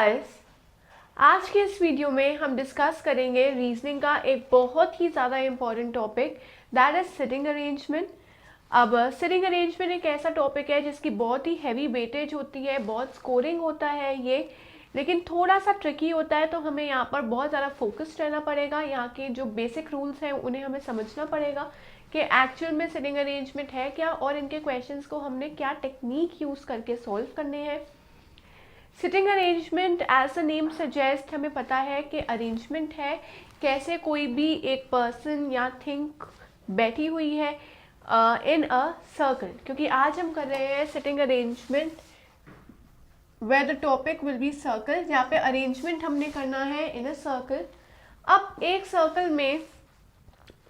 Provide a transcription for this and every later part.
Guys, आज के इस वीडियो में हम डिस्कस करेंगे रीजनिंग का एक बहुत ही ज़्यादा important topic, that is sitting arrangement. अब सिटिंग अरेंजमेंट एक ऐसा टॉपिक है जिसकी बहुत ही हैवी वेटेज होती है, बहुत स्कोरिंग होता है ये, लेकिन थोड़ा सा ट्रिकी होता है। तो हमें यहाँ पर बहुत ज़्यादा फोकस्ड रहना पड़ेगा। यहाँ के जो बेसिक रूल्स हैं उन्हें हमें समझना पड़ेगा कि एक्चुअल में सिटिंग अरेंजमेंट है क्या और इनके क्वेश्चंस को हमने क्या टेक्निक यूज़ करके सॉल्व करने हैं। Sitting arrangement as a name suggest, हमें पता है कि अरेंजमेंट है कैसे कोई भी एक पर्सन या थिंग बैठी हुई है इन अ सर्कल, क्योंकि आज हम कर रहे हैं sitting arrangement where the topic will be circle, जहाँ पे अरेंजमेंट हमने करना है इन अ सर्कल। अब एक सर्कल में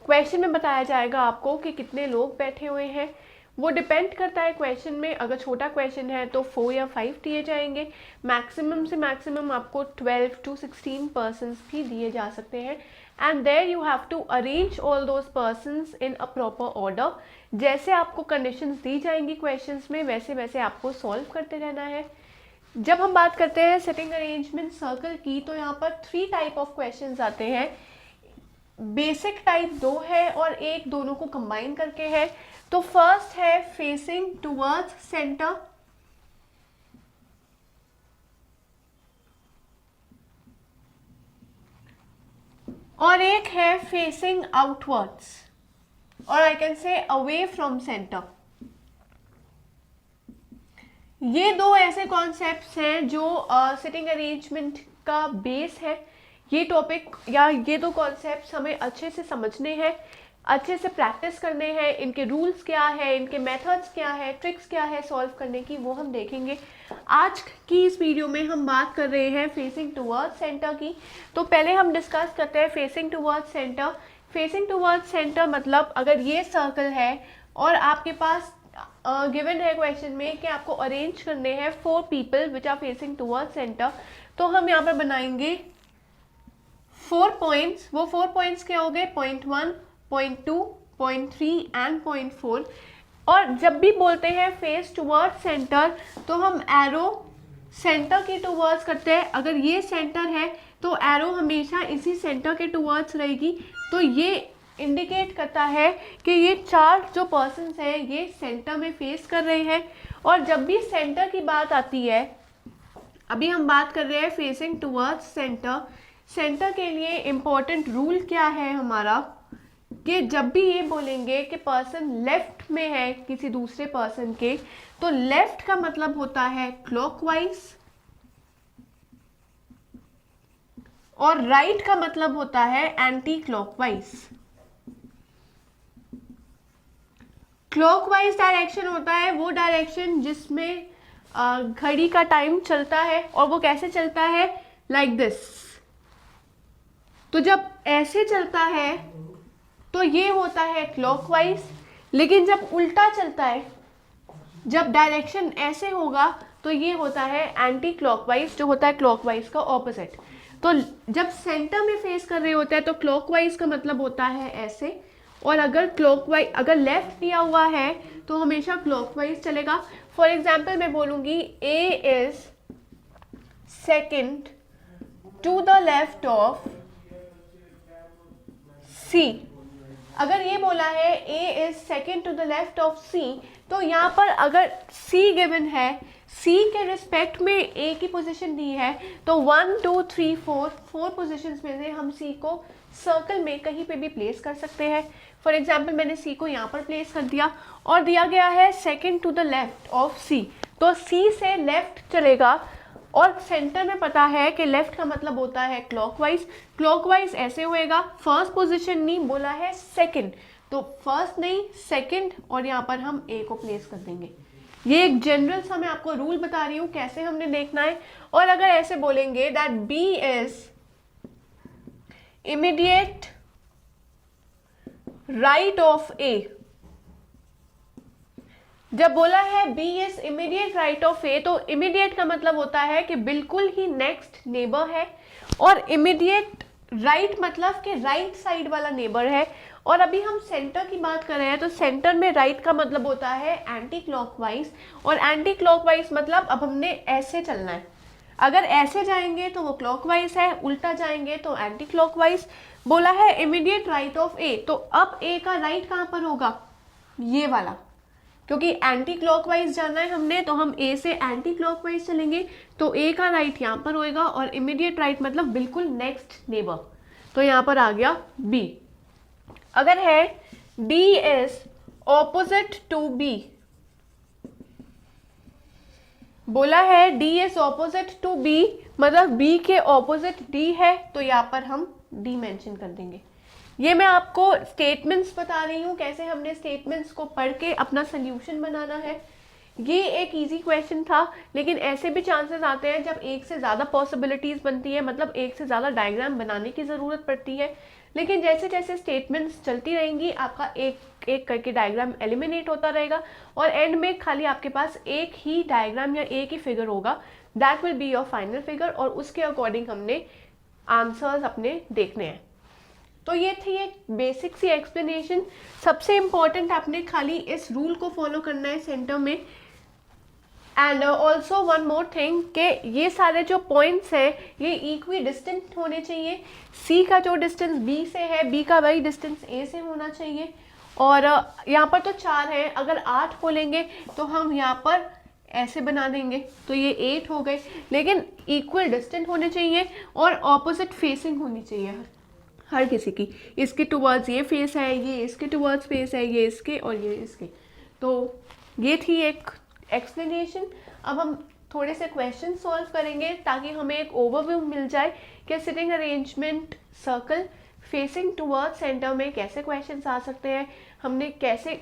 क्वेश्चन में बताया जाएगा आपको कि कितने लोग बैठे हुए हैं। वो डिपेंड करता है क्वेश्चन में, अगर छोटा क्वेश्चन है तो 4 या 5 दिए जाएंगे, मैक्सिमम से मैक्सिमम आपको 12 to 16 पर्सन्स भी दिए जा सकते हैं। And there you have to arrange all those persons in a proper order. जैसे आपको कंडीशंस दी जाएंगी क्वेश्चंस में, वैसे वैसे आपको सॉल्व करते रहना है। जब हम बात करते हैं सिटिंग अरेंजमेंट सर्कल की, तो यहाँ पर 3 टाइप ऑफ क्वेश्चंस आते हैं। बेसिक टाइप 2 है और एक दोनों को कंबाइन करके है। तो फर्स्ट है फेसिंग टुवर्ड्स सेंटर, और एक है फेसिंग आउटवर्ड्स, और I can say away from centre. ये दो ऐसे कॉन्सेप्ट्स हैं जो सिटिंग अरेंजमेंट का बेस है। ये टॉपिक या ये दो कॉन्सेप्ट्स हमें अच्छे से समझने हैं, अच्छे से प्रैक्टिस करने हैं। इनके रूल्स क्या है, इनके मेथड्स क्या है, ट्रिक्स क्या है सॉल्व करने की, वो हम देखेंगे। आज की इस वीडियो में हम बात कर रहे हैं फेसिंग टुवर्ड्स सेंटर की। तो पहले हम डिस्कस करते हैं facing towards centre. Facing towards centre मतलब अगर ये सर्कल है और आपके पास गिवन है क्वेश्चन में कि आपको अरेंज करने हैं 4 people which are facing towards centre, तो हम यहाँ पर बनाएंगे 4 पॉइंट्स। वो 4 पॉइंट्स क्या हो गए, point 1, point 2, point 3 and point 4। और जब भी बोलते हैं फेस टुवर्ड्स सेंटर तो हम एरो सेंटर के टुवर्ड्स करते हैं। अगर ये सेंटर है तो एरो हमेशा इसी सेंटर के टुवर्ड्स रहेगी। तो ये इंडिकेट करता है कि ये 4 जो पर्सन्स हैं ये सेंटर में फेस कर रहे हैं। और जब भी सेंटर की बात आती है, अभी हम बात कर रहे हैं फेसिंग टुवर्ड्स सेंटर, सेंटर के लिए इम्पोर्टेंट रूल क्या है हमारा, कि जब भी ये बोलेंगे कि पर्सन लेफ्ट में है किसी दूसरे पर्सन के, तो लेफ्ट का मतलब होता है क्लॉकवाइज और राइट का मतलब होता है एंटी क्लॉकवाइज। क्लॉकवाइज डायरेक्शन होता है वो डायरेक्शन जिसमें घड़ी का टाइम चलता है, और वो कैसे चलता है, लाइक दिस। तो जब ऐसे चलता है तो ये होता है क्लॉकवाइज, लेकिन जब उल्टा चलता है, जब डायरेक्शन ऐसे होगा तो ये होता है एंटी क्लॉकवाइज, जो होता है क्लॉकवाइज का ऑपोजिट। तो जब सेंटर में फेस कर रहे होते हैं तो क्लॉकवाइज का मतलब होता है ऐसे, और अगर लेफ्ट दिया हुआ है तो हमेशा क्लॉकवाइज चलेगा। फॉर एग्जाम्पल मैं बोलूंगी A is second to the left of C. अगर ये बोला है A is second to the left of C, तो यहाँ पर अगर सी गिवन है, सी के रिस्पेक्ट में ए की पोजीशन दी है, तो 1 2 3 4 पोजीशंस में से हम सी को सर्कल में कहीं पे भी प्लेस कर सकते हैं। फॉर एग्जाम्पल मैंने सी को यहाँ पर प्लेस कर दिया और दिया गया है second to the left of C, तो सी से लेफ्ट चलेगा। और सेंटर में पता है कि लेफ्ट का मतलब होता है क्लॉकवाइज। क्लॉकवाइज ऐसे होएगा, फर्स्ट पोजीशन नहीं बोला है सेकंड, तो फर्स्ट नहीं सेकंड, और यहाँ पर हम ए को प्लेस कर देंगे। ये एक जनरल सा मैं आपको रूल बता रही हूँ कैसे हमने देखना है। और अगर ऐसे बोलेंगे that B is immediate right of A, जब बोला है B is immediate right of A, तो इमीडिएट का मतलब होता है कि बिल्कुल ही नेक्स्ट नेबर है, और इमीडिएट राइट मतलब कि राइट साइड वाला नेबर है। और अभी हम सेंटर की बात कर रहे हैं तो सेंटर में राइट का मतलब होता है एंटी क्लॉकवाइज, और एंटी क्लॉकवाइज मतलब अब हमने ऐसे चलना है। अगर ऐसे जाएंगे तो वो क्लॉकवाइज है, उल्टा जाएंगे तो एंटी क्लॉकवाइज। बोला है इमीडिएट राइट ऑफ ए, तो अब ए का राइट कहाँ पर होगा, ये वाला, क्योंकि एंटी क्लॉकवाइज जाना है हमने, तो हम ए से एंटी क्लॉकवाइज चलेंगे, तो ए का राइट यहाँ पर होएगा, और इमीडिएट राइट मतलब बिल्कुल नेक्स्ट नेबर, तो यहाँ पर आ गया बी। अगर है D is opposite to B, बोला है D is opposite to B मतलब बी के ऑपोजिट डी है, तो यहाँ पर हम डी मेंशन कर देंगे। ये मैं आपको स्टेटमेंट्स बता रही हूँ, कैसे हमने स्टेटमेंट्स को पढ़ के अपना सोल्यूशन बनाना है। ये एक इजी क्वेश्चन था, लेकिन ऐसे भी चांसेस आते हैं जब एक से ज़्यादा पॉसिबिलिटीज़ बनती है, मतलब एक से ज़्यादा डायग्राम बनाने की ज़रूरत पड़ती है। लेकिन जैसे जैसे स्टेटमेंट्स चलती रहेंगी, आपका एक एक करके डायग्राम एलिमिनेट होता रहेगा, और एंड में खाली आपके पास एक ही डायग्राम या एक ही फिगर होगा, that will be your final figure, और उसके अकॉर्डिंग हमने आंसर्स अपने देखने हैं। तो ये थी एक बेसिक सी एक्सप्लेनेशन। सबसे इम्पॉर्टेंट आपने खाली इस रूल को फॉलो करना है सेंटर में। And also one more thing कि ये सारे जो पॉइंट्स हैं ये इक्वी डिस्टेंट होने चाहिए। सी का जो डिस्टेंस बी से है, बी का वही डिस्टेंस ए से होना चाहिए। और यहाँ पर तो 4 है, अगर 8 बोलेंगे तो हम यहाँ पर ऐसे बना देंगे, तो ये 8 हो गए, लेकिन इक्वल डिस्टेंट होने चाहिए और ऑपोजिट फेसिंग होनी चाहिए हर किसी की। इसके टुवर्ड्स ये फेस है, ये इसके टुवर्ड्स फेस है, ये इसके और ये इसके। तो ये थी एक एक्सप्लेनेशन। अब हम थोड़े से क्वेश्चन सॉल्व करेंगे ताकि हमें एक ओवरव्यू मिल जाए कि sitting arrangement circle facing towards centre में कैसे क्वेश्चंस आ सकते हैं, हमने कैसे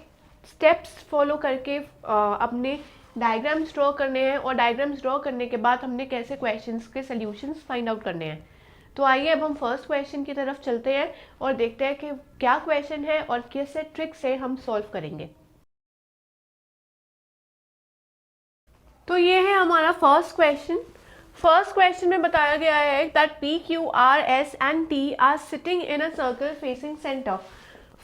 स्टेप्स फॉलो करके अपने डायग्राम्स ड्रॉ करने हैं, और डायग्राम्स ड्रॉ करने के बाद हमने कैसे क्वेश्चंस के सॉल्यूशंस फाइंड आउट करने हैं। तो आइए अब हम फर्स्ट क्वेश्चन की तरफ चलते हैं और देखते हैं कि क्या क्वेश्चन है और कैसे ट्रिक से हम सॉल्व करेंगे। तो ये है हमारा फर्स्ट क्वेश्चन। फर्स्ट क्वेश्चन में बताया गया है that P Q R S and T R sitting in a circle facing centre.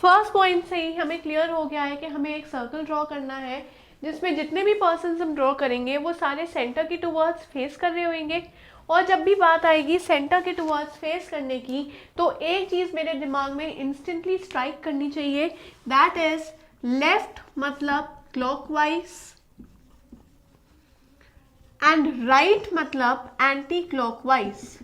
First point से ही हमें क्लियर हो गया है कि हमें एक सर्कल ड्रॉ करना है जिसमें जितने भी पर्सन हम ड्रॉ करेंगे वो सारे सेंटर की टुवर्ड्स फेस कर रहे होंगे। और जब भी बात आएगी सेंटर के टुवर्ड्स फेस करने की, तो एक चीज़ मेरे दिमाग में इंस्टेंटली स्ट्राइक करनी चाहिए, दैट इज लेफ्ट मतलब क्लॉकवाइज एंड राइट मतलब एंटी क्लॉकवाइज।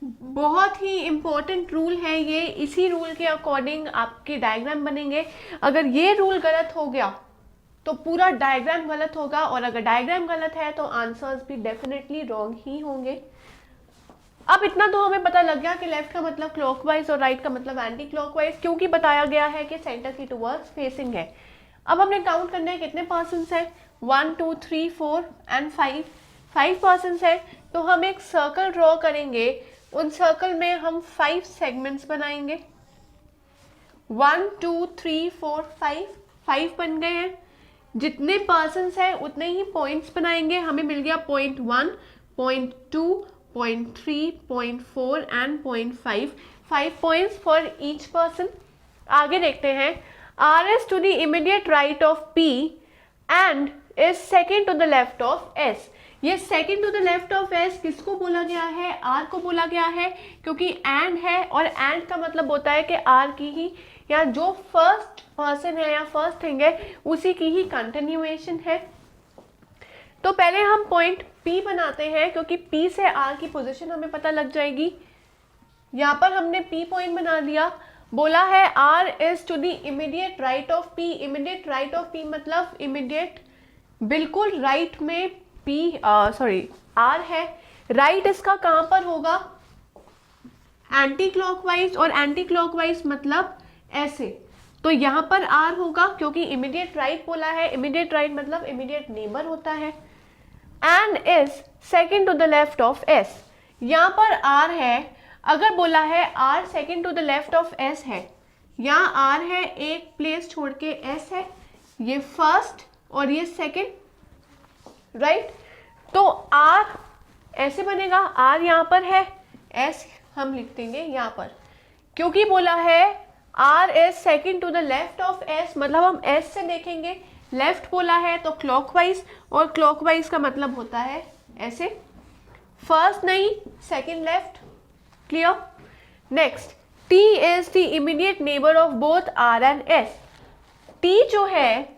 बहुत ही इंपॉर्टेंट रूल है ये, इसी रूल के अकॉर्डिंग आपके डायग्राम बनेंगे। अगर ये रूल गलत हो गया तो पूरा डायग्राम गलत होगा, और अगर डायग्राम गलत है तो आंसर्स भी डेफिनेटली रॉन्ग ही होंगे। अब इतना तो हमें पता लग गया कि लेफ्ट का मतलब क्लॉकवाइज और राइट का मतलब एंटी क्लॉकवाइज, क्योंकि बताया गया है कि सेंटर की टुवर्ड्स फेसिंग है। अब हमने काउंट करना है कितने पर्सन्स है, 1 2 3 4 एंड 5 पर्सन्स है। तो हम एक सर्कल ड्रॉ करेंगे, उन सर्कल में हम 5 सेगमेंट्स बनाएंगे। 1 2 3 4 5 बन गए हैं। जितने पर्सन्स हैं उतने ही पॉइंट्स बनाएंगे। हमें मिल गया point 1, point 2, point 3, point 4 and point 5। 5 points for each person. आगे देखते हैं, R is to the immediate right of P and is second to the left of S। ये second to the left of S किसको बोला गया है, R को बोला गया है, क्योंकि and है, और and का मतलब होता है कि R की ही या जो फर्स्ट पर्सन है या फर्स्ट थिंग है उसी की ही कंटिन्यूएशन है। तो पहले हम पॉइंट P बनाते हैं, क्योंकि P से R की पोजीशन हमें पता लग जाएगी। यहाँ पर हमने P पॉइंट बना दिया। बोला है R is to the immediate right of P। Immediate right of P मतलब इमीडिएट बिल्कुल राइट में R है। राइट इसका कहाँ पर होगा, एंटी क्लॉकवाइज, और एंटी क्लॉकवाइज मतलब ऐसे, तो यहाँ पर R होगा, क्योंकि इमीडिएट राइट बोला है। इमीडिएट राइट मतलब इमीडिएट नेबर होता है। And is second to the left of S। यहाँ पर R है, अगर बोला है R second to the left of S है, यहाँ R है, एक प्लेस छोड़ के S है, ये फर्स्ट और ये सेकेंड, राइट। तो R ऐसे बनेगा, R यहाँ पर है, S हम लिख देंगे यहाँ पर, क्योंकि बोला है R is second to the left of S, मतलब हम S से देखेंगे लेफ्ट बोला है तो क्लॉकवाइज, और क्लॉकवाइज का मतलब होता है ऐसे, फर्स्ट नहीं second left. Clear? Next, T is the immediate neighbour of both R and S. T जो है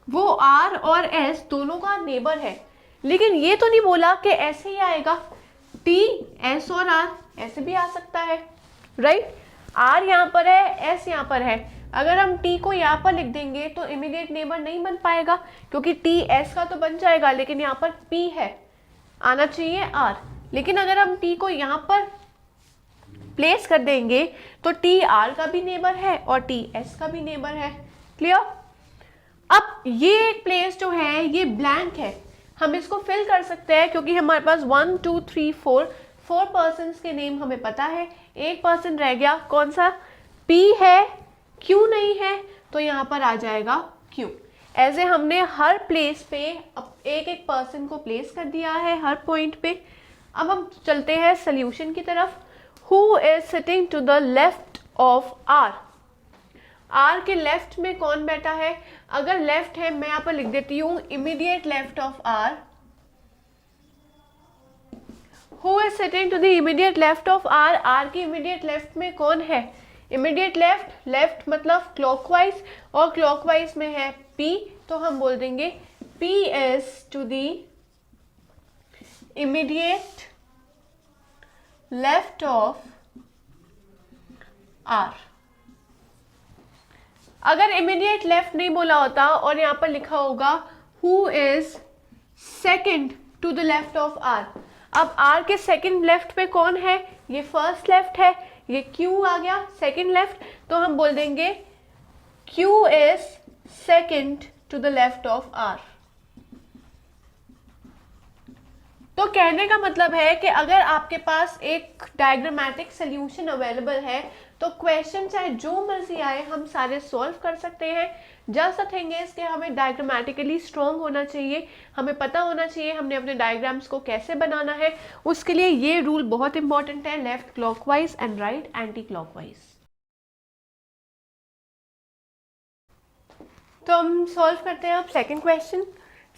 वो आर और एस दोनों का नेबर है, लेकिन ये तो नहीं बोला कि ऐसे ही आएगा, टी एस और आर ऐसे भी आ सकता है, राइट? आर यहाँ पर है, एस यहाँ पर है। अगर हम टी को यहाँ पर लिख देंगे तो इमीडिएट नेबर नहीं बन पाएगा, क्योंकि टी एस का तो बन जाएगा, लेकिन यहाँ पर पी है, आना चाहिए आर। लेकिन अगर हम टी को यहाँ पर प्लेस कर देंगे तो टी आर का भी नेबर है और टी एस का भी नेबर है। क्लियर? अब ये एक प्लेस जो है ये ब्लैंक है, हम इसको फिल कर सकते हैं, क्योंकि हमारे पास 1 2 3 4 पर्सन्स के नेम हमें पता है। एक पर्सन रह गया, कौन सा? P है, Q नहीं है, तो यहाँ पर आ जाएगा Q। ऐसे हमने हर प्लेस पे एक एक पर्सन को प्लेस कर दिया है हर पॉइंट पे। अब हम चलते हैं सोल्यूशन की तरफ। Who is sitting to the left of R? R के लेफ्ट में कौन बैठा है? अगर लेफ्ट है, मैं यहाँ पर लिख देती हूँ immediate left of R. Who is sitting to the immediate left of R? R के इमीडिएट लेफ्ट में कौन है? इमीडिएट लेफ्ट, लेफ्ट मतलब क्लॉकवाइज, और क्लॉकवाइज में है P, तो हम बोल देंगे P is to the immediate left of R. अगर इमीडिएट लेफ्ट नहीं बोला होता और यहाँ पर लिखा होगा who is second to the left of R. अब आर के सेकेंड लेफ्ट पे कौन है? ये फर्स्ट लेफ्ट है, ये Q आ गया सेकेंड लेफ्ट, तो हम बोल देंगे Q is second to the left of R. तो कहने का मतलब है कि अगर आपके पास एक डायग्रामेटिक सोल्यूशन अवेलेबल है तो क्वेश्चन चाहे जो मर्जी आए हम सारे सॉल्व कर सकते हैं। जस्ट द थिंग इज कि हमें डायग्रामेटिकली स्ट्रॉन्ग होना चाहिए, हमें पता होना चाहिए हमने अपने डायग्राम्स को कैसे बनाना है। उसके लिए ये रूल बहुत इंपॉर्टेंट है, left clockwise and right anti clockwise. तो हम सॉल्व करते हैं अब सेकेंड क्वेश्चन।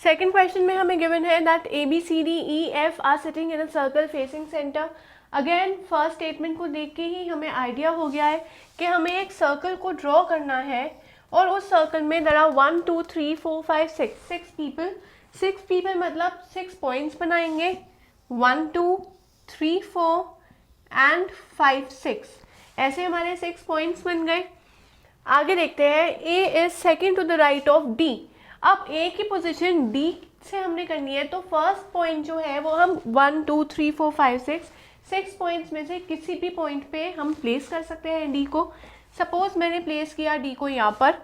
सेकेंड क्वेश्चन में हमें गिवन है that ABCDEF are sitting in a circle facing centre. Again first statement को देख के ही हमें आइडिया हो गया है कि हमें एक सर्कल को ड्रॉ करना है, और उस सर्कल में देयर आर 1 2 3 4 5 6 पीपल। 6 पीपल मतलब 6 पॉइंट्स बनाएंगे, 1 2 3 4 एंड 5 6, ऐसे हमारे 6 पॉइंट्स बन गए। आगे देखते हैं, A is second to the right of D। अब A की पोजीशन D से हमने करनी है, तो फर्स्ट पॉइंट जो है वो हम 1 2 3 4 5 6 पॉइंट्स में से किसी भी पॉइंट पे हम प्लेस कर सकते हैं D को। सपोज मैंने प्लेस किया D को यहाँ पर,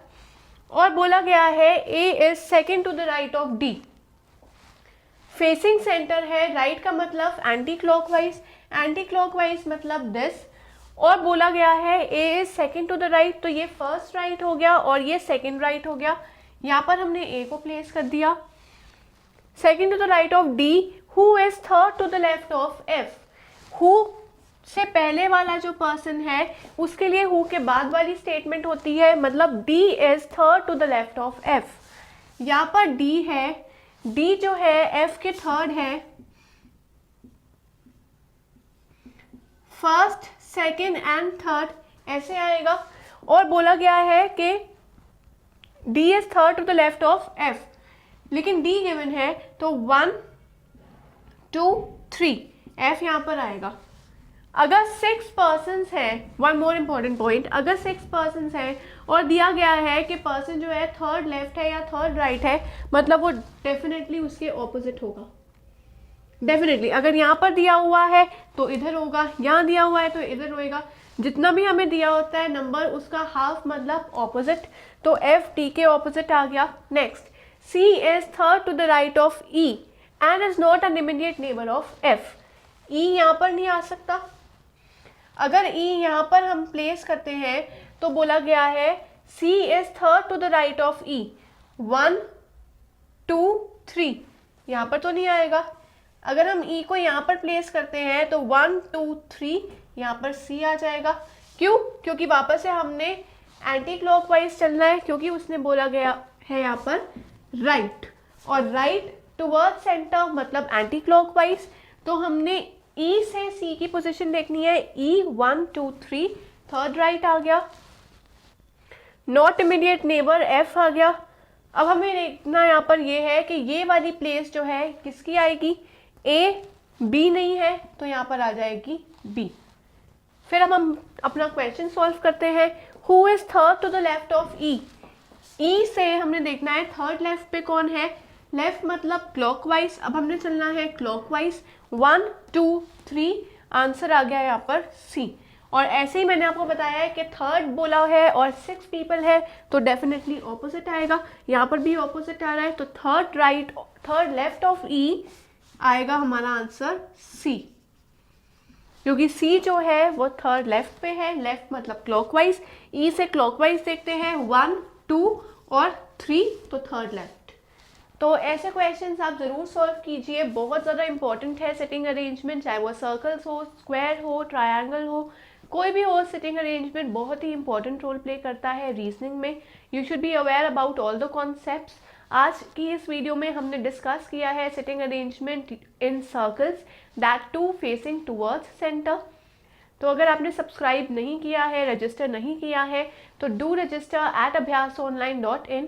और बोला गया है A is second to the right of D। Facing centre है, राइट का मतलब एंटी क्लॉकवाइज, एंटी क्लॉकवाइज मतलब दिस, और बोला गया है A is second to the right, तो ये फर्स्ट राइट हो गया और ये सेकेंड राइट हो गया। यहाँ पर हमने A को प्लेस कर दिया। Second to the right of D, who is third to the left of F। Who से पहले वाला जो पर्सन है उसके लिए हु के बाद वाली स्टेटमेंट होती है, मतलब D is third to the left of F। यहाँ पर D है, D जो है F के थर्ड है, फर्स्ट सेकेंड एंड थर्ड ऐसे आएगा, और बोला गया है कि D is third to the left of F, लेकिन D गिवन है तो 1 2 3 F यहाँ पर आएगा। अगर 6 पर्सन्स हैं, वन मोर इम्पॉर्टेंट पॉइंट, अगर 6 पर्सन्स हैं और दिया गया है कि पर्सन जो है थर्ड लेफ्ट है या थर्ड राइट है, मतलब वो डेफिनेटली उसके ऑपोजिट होगा। डेफिनेटली अगर यहाँ पर दिया हुआ है तो इधर होगा, यहाँ दिया हुआ है तो इधर होएगा। जितना भी हमें दिया होता है नंबर उसका हाफ मतलब ऑपोजिट, तो F T के ऑपोजिट आ गया। Next, C is third to the right of E and is not an immediate neighbour of F। E यहाँ पर नहीं आ सकता। अगर E यहाँ पर हम प्लेस करते हैं तो बोला गया है C is third to the right of E, 1 2 3, यहाँ पर तो नहीं आएगा। अगर हम E को यहाँ पर प्लेस करते हैं तो 1 2 3, यहाँ पर C आ जाएगा। क्यों? क्योंकि वापस से हमने एंटी क्लॉकवाइज चलना है, क्योंकि उसने बोला गया है यहाँ पर राइट, और राइट टुवर्ड सेंटर मतलब एंटी क्लॉकवाइज। तो हमने ई से सी की पोजीशन देखनी है, ई 1 2 3, थर्ड राइट आ गया। नॉट इमीडिएट नेबर एफ आ गया। अब हमें देखना यहाँ पर ये है कि ये वाली प्लेस जो है किसकी आएगी, ए बी नहीं है तो यहाँ पर आ जाएगी बी। फिर हम अपना क्वेश्चन सॉल्व करते हैं। Who is third to the left of E, E से हमने देखना है थर्ड लेफ्ट पे कौन है, लेफ्ट मतलब क्लॉकवाइज। अब हमने चलना है क्लॉकवाइज, 1 2 3, आंसर आ गया यहाँ पर सी। और ऐसे ही मैंने आपको बताया है कि थर्ड बोला है और 6 पीपल है तो डेफिनेटली ऑपोजिट आएगा, यहाँ पर भी ऑपोजिट आ रहा है, तो third right third left of E आएगा हमारा आंसर सी, क्योंकि सी जो है वो थर्ड लेफ्ट पे है, लेफ्ट मतलब क्लॉकवाइज, ई से क्लॉकवाइज देखते हैं 1 2 और 3 तो थर्ड लेफ्ट। तो ऐसे क्वेश्चंस आप ज़रूर सॉल्व कीजिए, बहुत ज़्यादा इंपॉर्टेंट है सिटिंग अरेंजमेंट, चाहे वो सर्कल्स हो, स्क्वायर हो, ट्रायंगल हो, कोई भी हो, सिटिंग अरेंजमेंट बहुत ही इंपॉर्टेंट रोल प्ले करता है रीजनिंग में। You should be aware about all the concepts. आज की इस वीडियो में हमने डिस्कस किया है sitting arrangement in circles that too facing towards centre. तो अगर आपने सब्सक्राइब नहीं किया है, रजिस्टर नहीं किया है, तो डू रजिस्टर at abhyasonline.in।